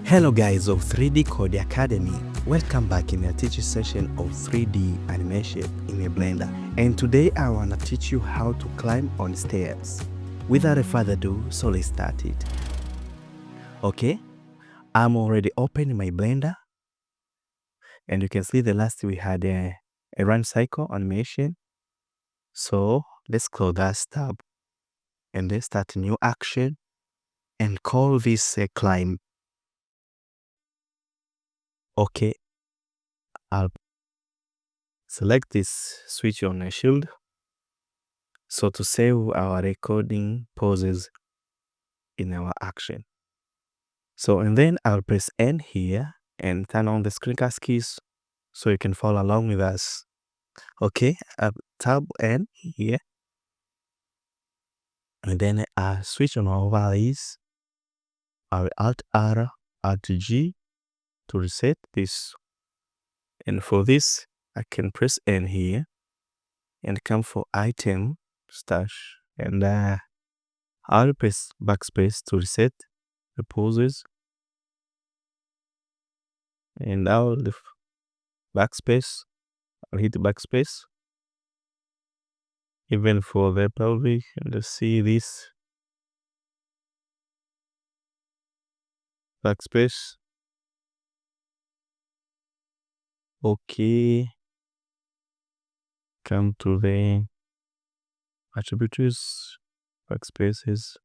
Hello guys of 3D Code Academy, welcome back in a teaching session of 3D animation in a Blender. And today I want to teach you how to climb on stairs. Without further ado, so let's start it. Okay, I'm already opening my Blender. And you can see the last we had a run cycle animation. So let's close that tab and then start a new action and call this a climb. Okay, I'll select this switch on a shield. So to save our recording pauses in our action. So and then I'll press N here and turn on the screencast keys so you can follow along with us. Okay, I'll tab N here. And then I switch on overlays. I'll Alt R, Alt G to reset this. And for this, I can press N here and come for item stash. And I'll press backspace to reset the poses. And I'll backspace. I'll hit backspace. Even for the pelvic, let's see this. Backspace. Okay. Come to the attributes, backspaces.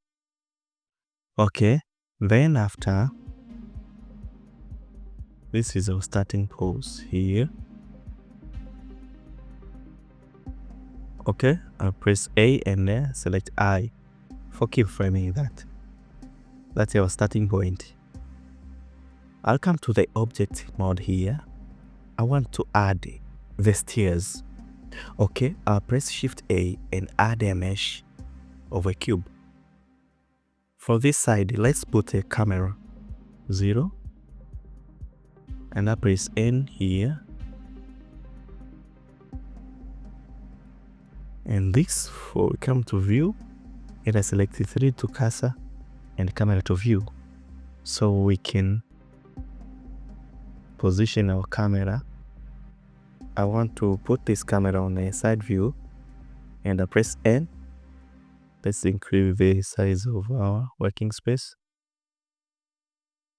Okay. Then after, this is our starting pose here. Okay, I'll press A and then select I for keyframing that. That's our starting point. I'll come to the object mode here. I want to add the stairs. Okay, I'll press Shift A and add a mesh of a cube. For this side, let's put a camera 0. And I press N here. And this for come to view. And I select 3 to cursor and camera to view. So we can position our camera. I want to put this camera on a side view and I press N. Let's increase the size of our working space.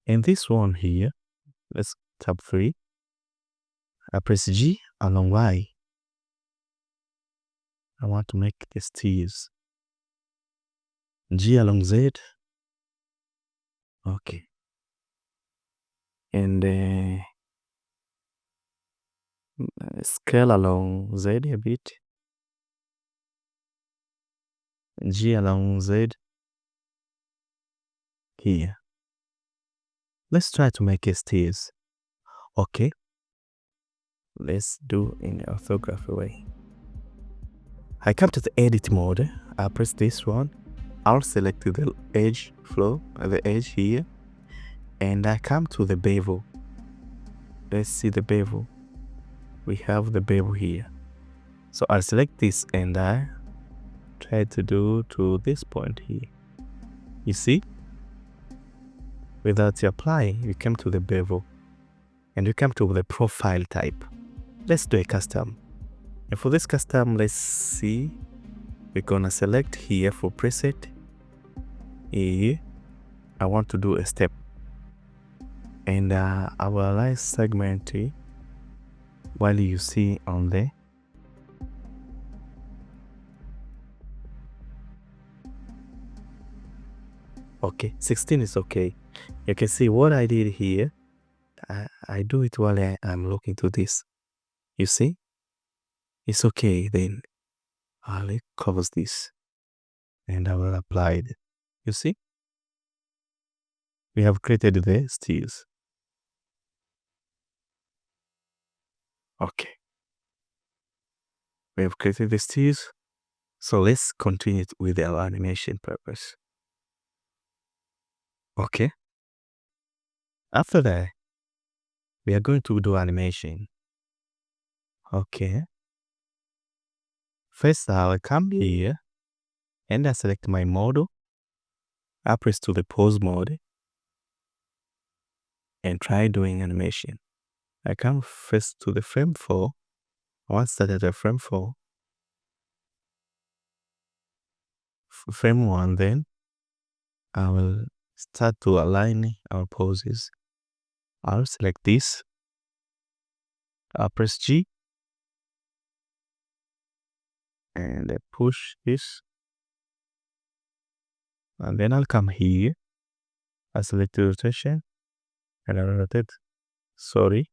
And this one here, let's tab 3. I press G along Y. I want to make the stairs. G along Z. Okay. And scale along Z a bit. G along Z here. Let's try to make a stairs. Okay. Let's do in orthography way. I come to the edit mode. I'll press this one. I'll select the edge flow, the edge here. And I come to the bevel. Let's see the bevel. We have the bevel here. So I'll select this and I try to do to this point here. You see? Without applying, you come to the bevel. And you come to the profile type. Let's do a custom. And for this custom, let's see. We're gonna select here for preset. Here, I want to do a step. And I will align segment while you see on there. Okay, 16 is okay. You can see what I did here. I do it while I'm looking to this. You see? It's okay. Then I'll cover this and I will apply it. You see? We have created the stairs. Okay. We have created the stairs. So let's continue with our animation purpose. Okay. After that, we are going to do animation. Okay. First, I'll come here and I select my model. I press to the pose mode. and try doing animation. I come first to the frame 4. Once started at frame 4, frame 1, then I will start to align our poses. I'll select this. I'll press G and I push this, and then I'll come here. I select the rotation and I'll rotate. Sorry.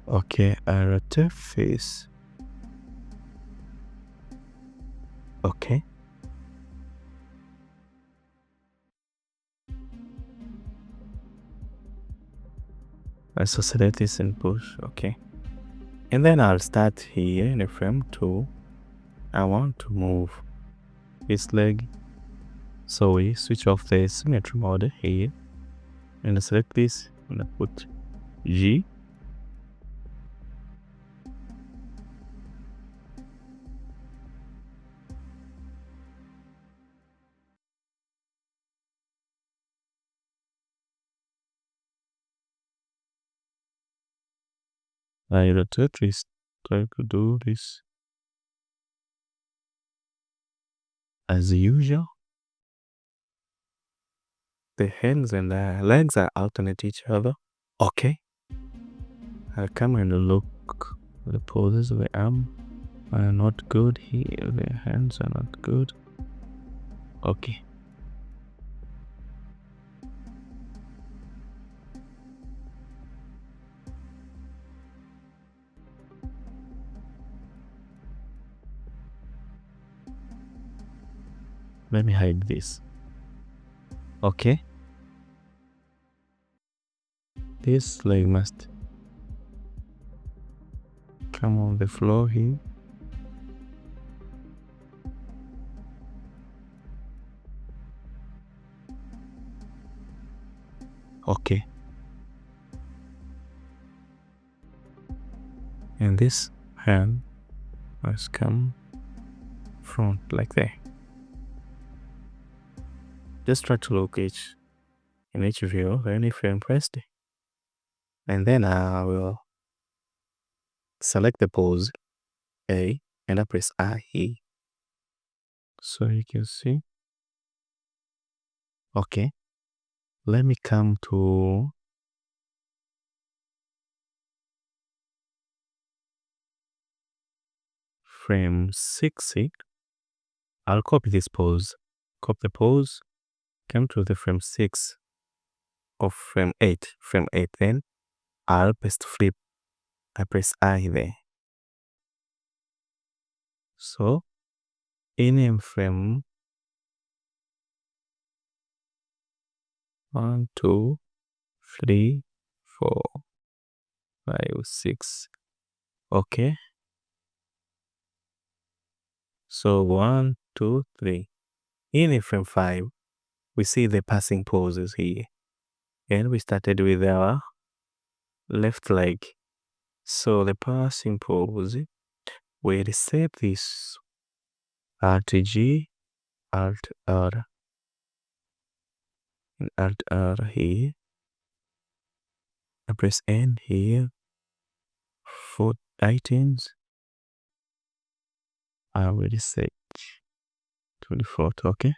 Okay, I rotate face. Okay. I so select this and push. Okay. And then I'll start here in the frame 2. I want to move this leg. So we switch off the symmetry mode here. And I select this and I put G. I rotate this, try to do this as usual. The hands and the legs are alternate each other. Okay. I'll come and look. The poses of the arm are not good here. The hands are not good. Okay. Let me hide this. Okay. This leg must come on the floor here. Okay. And this hand must come front like that. Just try to look in each view any frame pressed. And then I will select the pose A and I press I here. So you can see. Okay. Let me come to frame 6. I'll copy this pose. Copy the pose. Come to the frame 6 of frame 8. Frame 8 then. I'll paste flip. I press I there. So in frame 1, 2, 3, 4, 5, 6. Okay. So 1, 2, 3. In frame 5, we see the passing poses here. And we started with our left leg. So the passing pose, we reset this Alt G, Alt R, and Alt R here. I press N here. 4 items. I will reset 24th. Okay.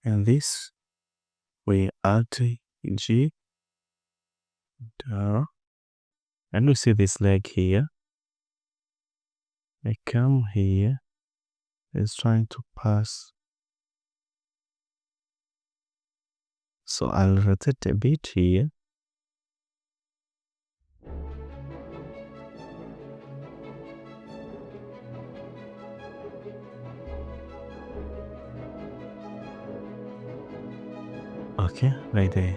And this we Alt G, R, and we see this leg here. I come here. It's trying to pass. So I'll rotate a bit here. Okay, right there.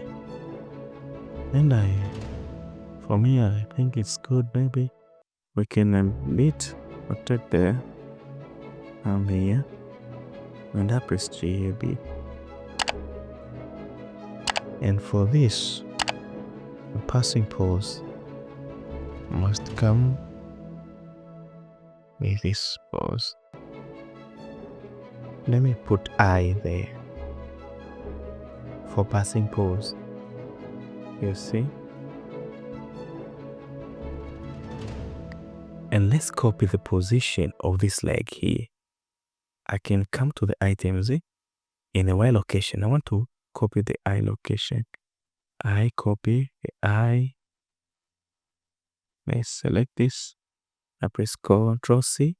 And for me, I think it's good. Maybe we can rotate there. I'm here. and I press JB. And for this, the passing pause must come with this pause. Let me put I there for passing pause. You see? And let's copy the position of this leg here. I can come to the items in the Y location. I want to copy the I location. I copy the I. Let's select this. I press Ctrl C.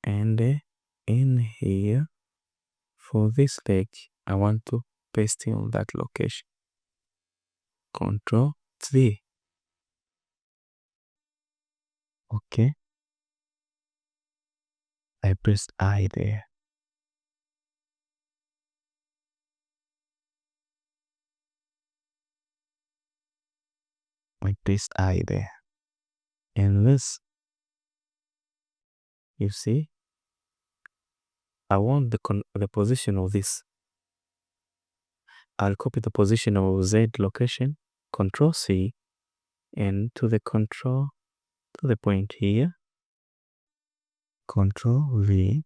And in here, for this leg, I want to paste it on that location. Ctrl C. Okay. I pressed I there. I pressed I there. And this, you see, I want the position of this. I'll copy the position of Z location, Ctrl C, and to the point here, Ctrl V,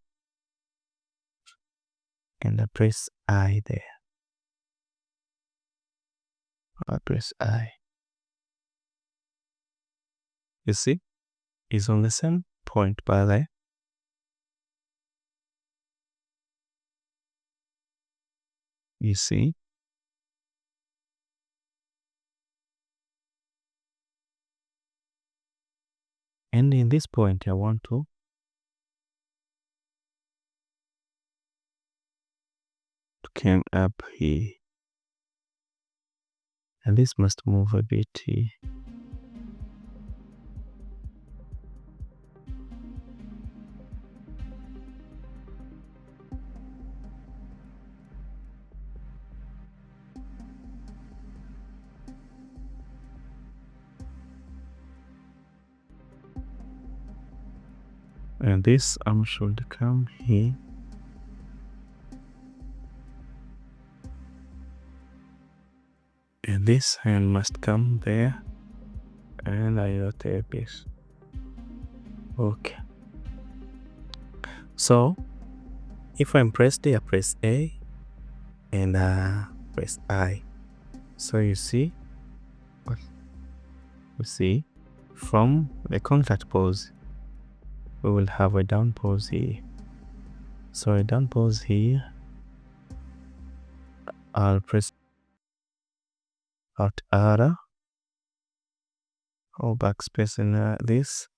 and I press I there. I press I. You see, it's on the same point by there. You see, and in this point, I want to come up here, and this must move a bit here. And this arm should come here. And this hand must come there. And I rotate this. Okay. So, if I'm pressed, I press A and press I. So you see, from the contact pose, we will have a down pose here. So a down pose here, I'll press Alt R or backspace in this,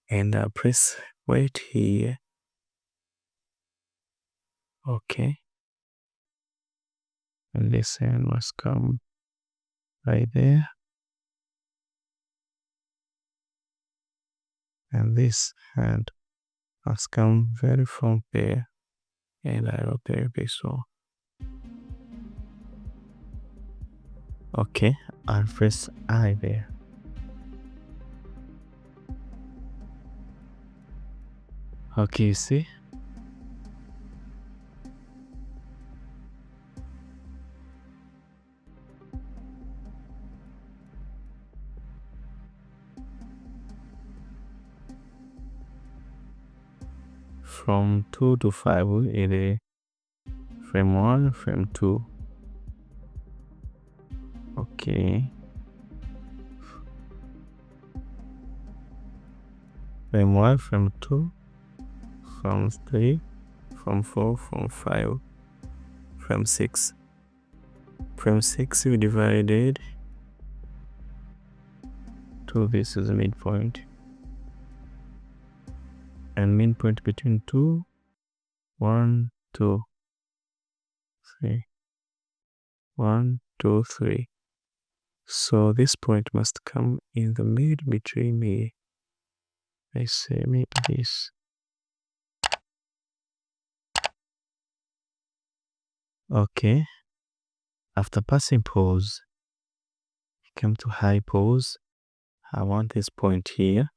and I'll press wait here. Okay. And this hand must come right there. And this hand must come very from there. And I rotate this one. Okay, I'll press I there. Okay, you see? From 2 to 5, it is frame 1, frame 2. Okay. Frame 1, frame 2, frame 3, frame 4, frame 5, frame 6. Frame 6 we divided to this is the midpoint. And midpoint between 2, 1, 2, 3. 1, 2, 3. So this point must come in the mid between me. I say maybe this. Okay. After passing pose, come to high pose. I want this point here.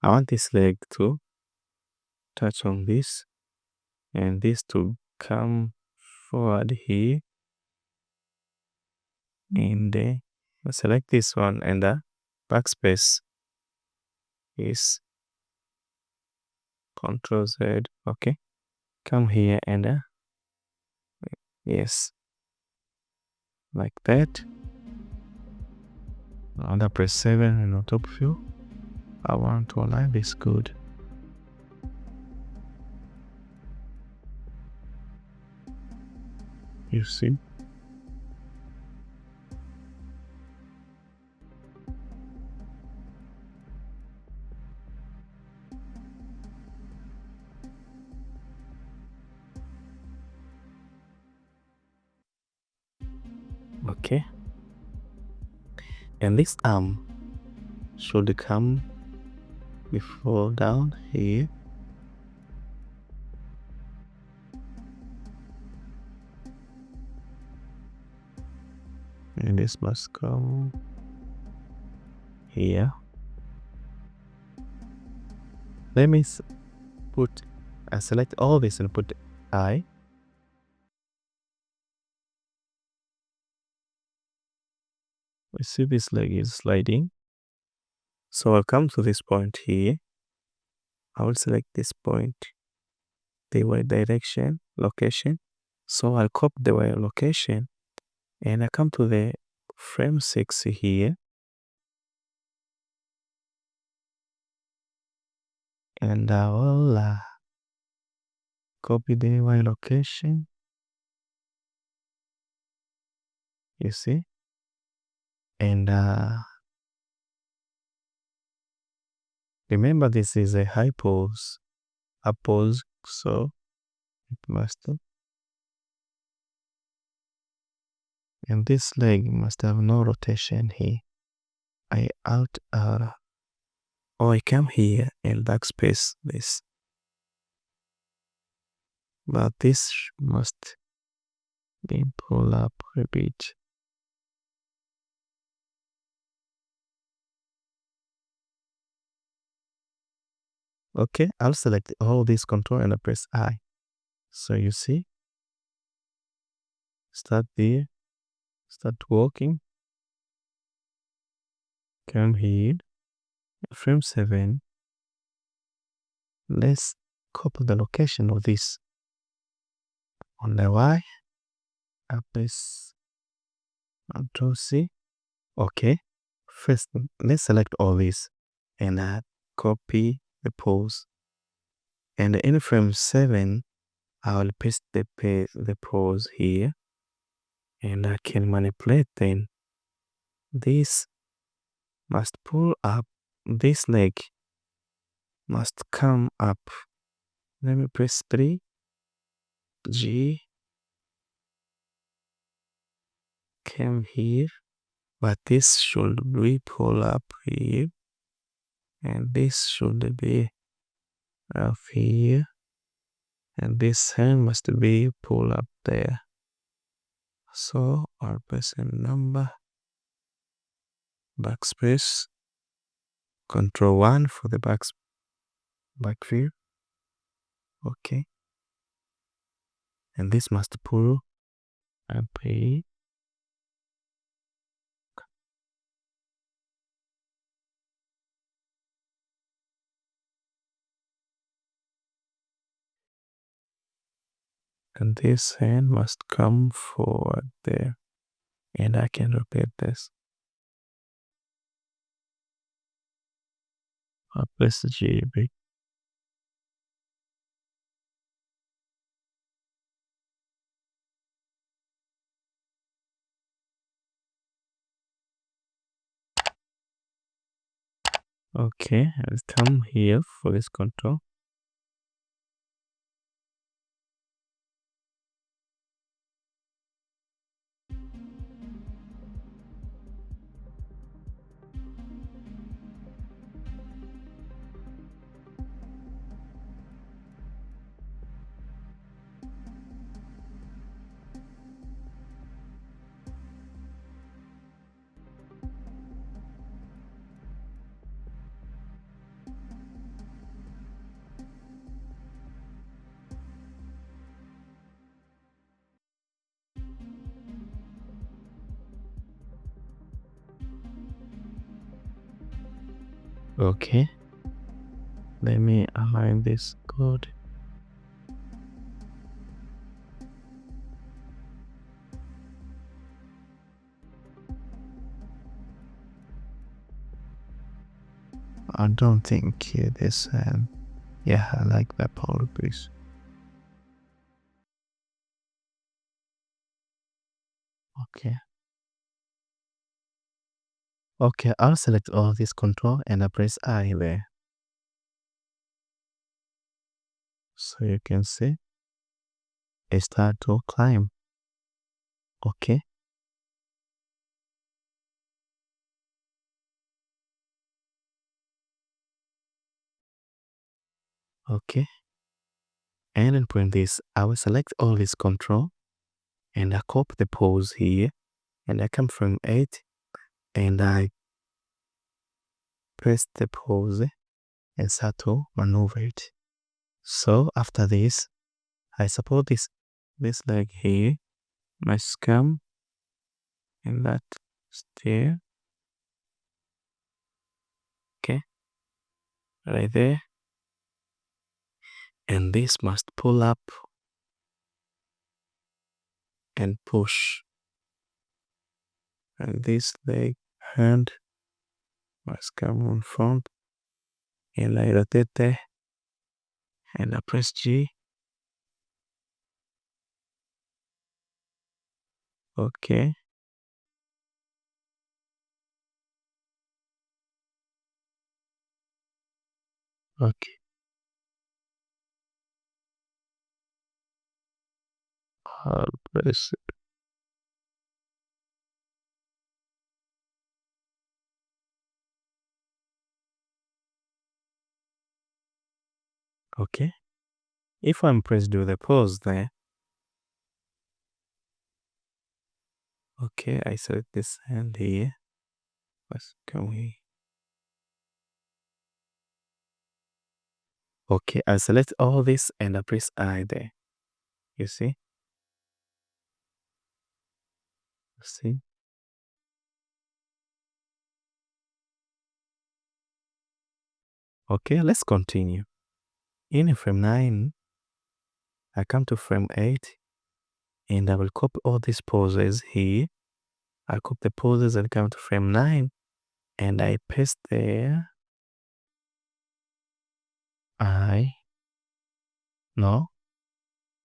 I want this leg to touch on this. and this to come forward here, and select this one, and the backspace is Ctrl Z. Okay, come here and yes, like that. Under press 7 and on top view. I want to align this good. You see? Okay. And this arm should come before down here. And this must come here. Let me select all this and put I. We see this leg is sliding. So I'll come to this point here. I will select this point, the Y direction, location. So I'll copy the Y location and I come to the frame 6 here. And I will copy the Y location. You see? And remember this is a high pose, up pose, so it must, and this leg must have no rotation here. I alt R, or I come here and backspace this, but this must be pull up a bit. Okay, I'll select all this control and I press I. So you see, start there, start walking, come here, frame 7. Let's copy the location of this. On the Y, I press Ctrl C. Okay, first let's select all this and copy the pose. And in frame 7, I will paste the pose here, and I can manipulate. Then this must pull up, this leg must come up. Let me press 3, G, come here, but this should be pull up here, and this should be up here, and this hand must be pull up there. So I'll press a number, backspace, Control 1 for the back view. Okay, and this must pull up here. And this hand must come forward there, and I can rotate this. I'll press the GB. Okay, I'll come here for this control. Okay, let me align this code. I don't think this yeah, I like that power piece. Okay. Okay, I'll select all this control and I press I there. So you can see it start to climb. Okay. Okay. And in print this, I will select all this control and I copy the pose here and I come from 8 and I press the pose and start to maneuver it. So after this, I support this leg here, my scum and that stair. Okay, right there. And this must pull up and push. And this leg hand must come on front and I rotate there and I press G. Okay. Okay. I'll press it. Okay. If I'm pressed do the pause there. Okay, I select this hand here. Let's come here. Okay, I select all this and I press I there. You see? See? Okay, let's continue. In frame 9, I come to frame 8 and I will copy all these poses here. I copy the poses and come to frame 9 and I paste there. No,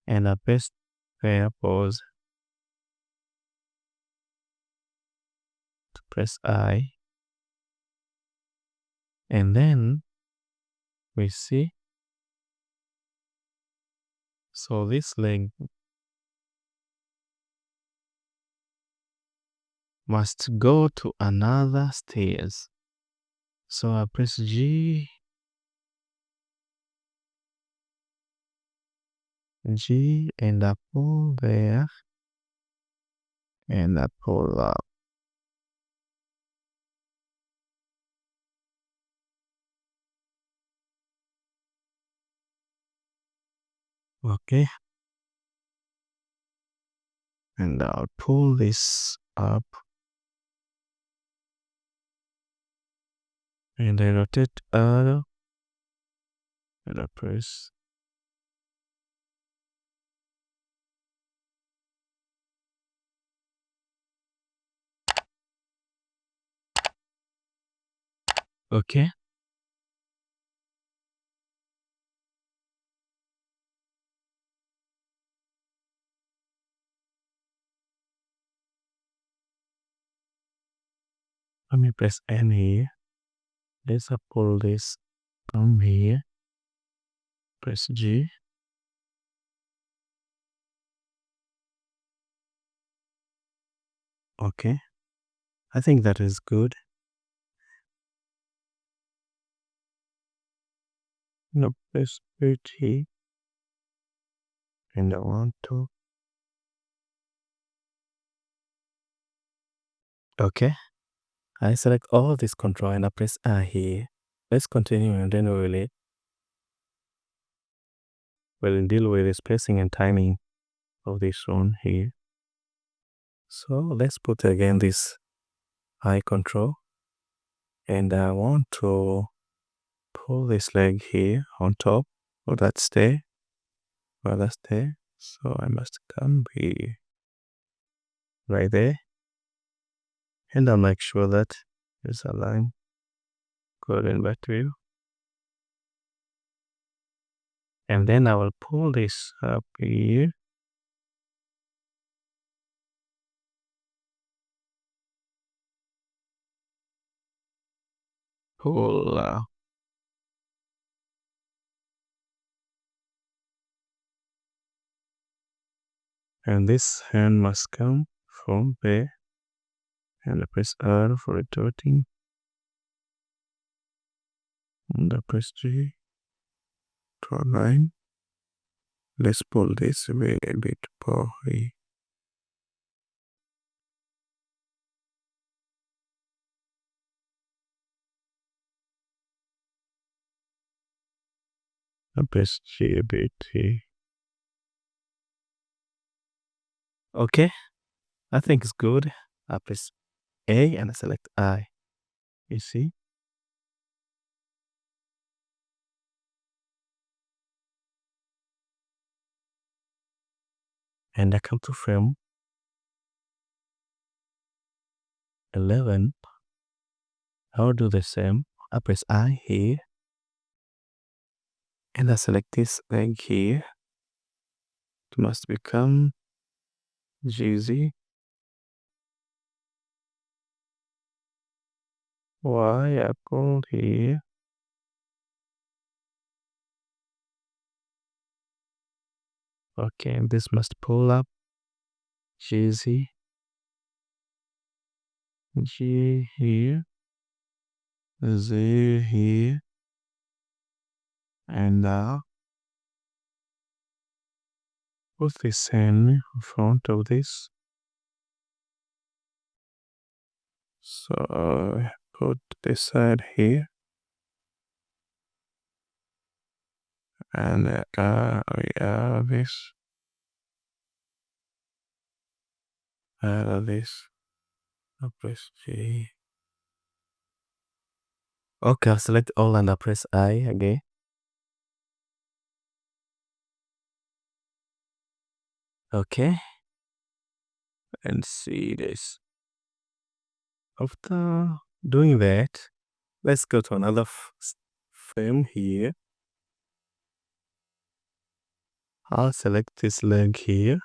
and I paste there pose. Press I. And then we see. So this leg must go to another stairs. So I press G and I pull there and I pull up. Okay. And I'll pull this up and I rotate and I press. Okay. Let me press N here. Let's pull this from here. Press G. Okay. I think that is good. Now press G. And I want to. Okay. I select all this control and I press I here. Let's continue and then we'll deal with the spacing and timing of this one here. So let's put again this I control and I want to pull this leg here on top. Will that stay? Will that stay? So I must come here, right there, and I'll make sure that there's a line going back to you. And then I will pull this up here. Pull out. And this hand must come from there. And I press R for rotating. And I press G. Draw a line. Let's pull this away a bit more. I press G a bit here. Okay, I think it's good. I press A and I select I. You see? And I come to frame 11. I'll do the same. I press I here. And I select this leg here. It must become GZ. Y I pulled here. Okay, and this must pull up GZ. G here. Z here. And now put this in front of this. So put this side here. And we add this. Add this. I press G. Okay, I'll select all and I press I again. Okay. And see this. After doing that, let's go to another frame here. I'll select this leg here,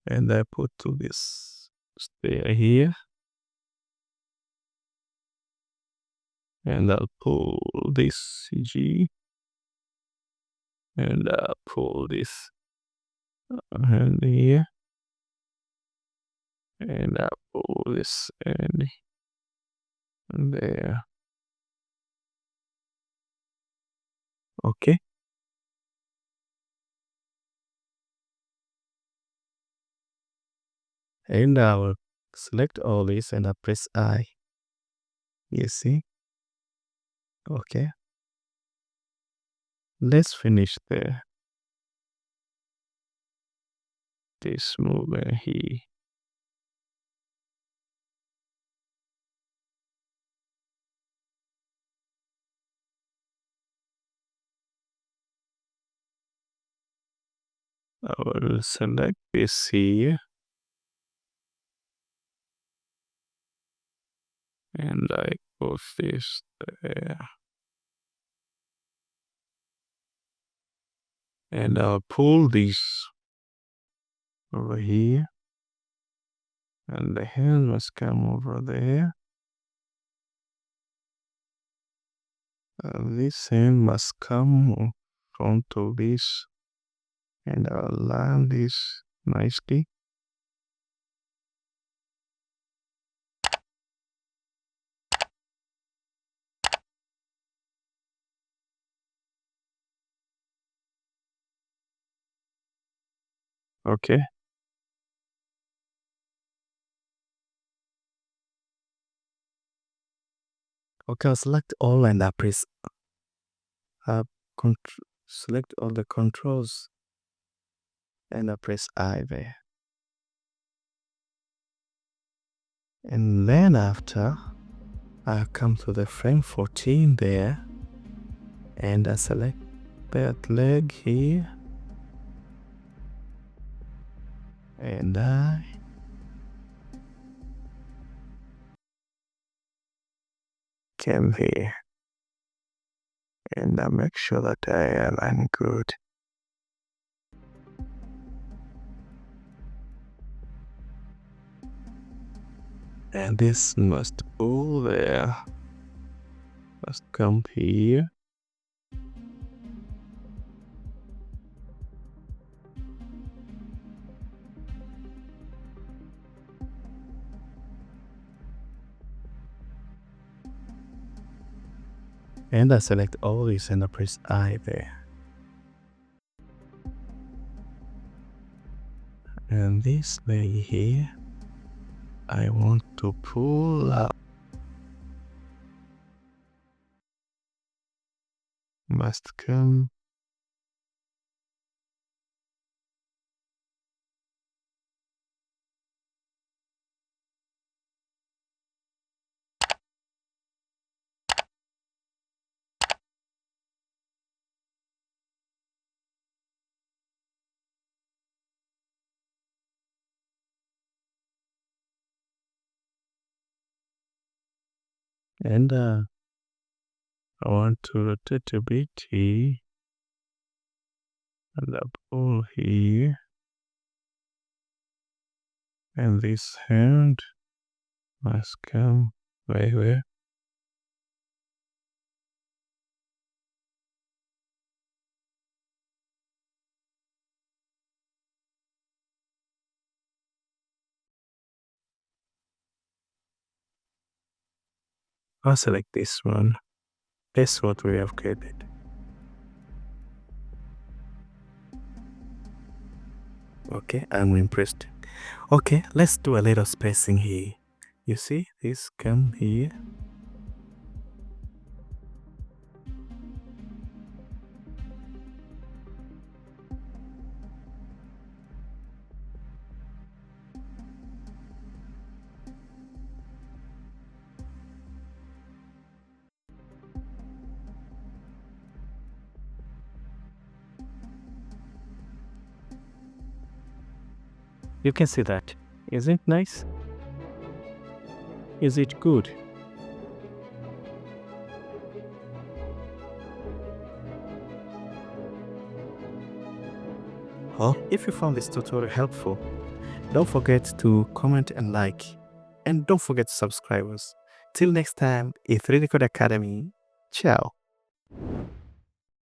and I put to this stair here, and I'll pull this G, and I'll pull this hand here, and I'll pull this end there. Okay. And I will select all this and I press I. You see? Okay. Let's finish this movement here. I will select this here. And I put this there. And I'll pull this over here. And the hand must come over there. And this hand must come in front of this. And I'll align this nicely. Okay. Okay, I'll select all and I press select all the controls and I press I there. And then after I'll come to the frame 14 there, and I select that leg here, and I came here, and I make sure that I align good. And this must go there. Must come here. And I select all these and I press I there. And this layer here, I want to pull up. Must come. And I want to rotate a bit here. And I pull here. And this hand must come right here. I'll select this one. That's what we have created. Okay, I'm impressed. Okay, let's do a little spacing here. You see, this come here. You can see that. Is it nice? Is it good? If you found this tutorial helpful, don't forget to comment and like. And don't forget to subscribe us. Till next time, it's 3D Code Academy. Ciao.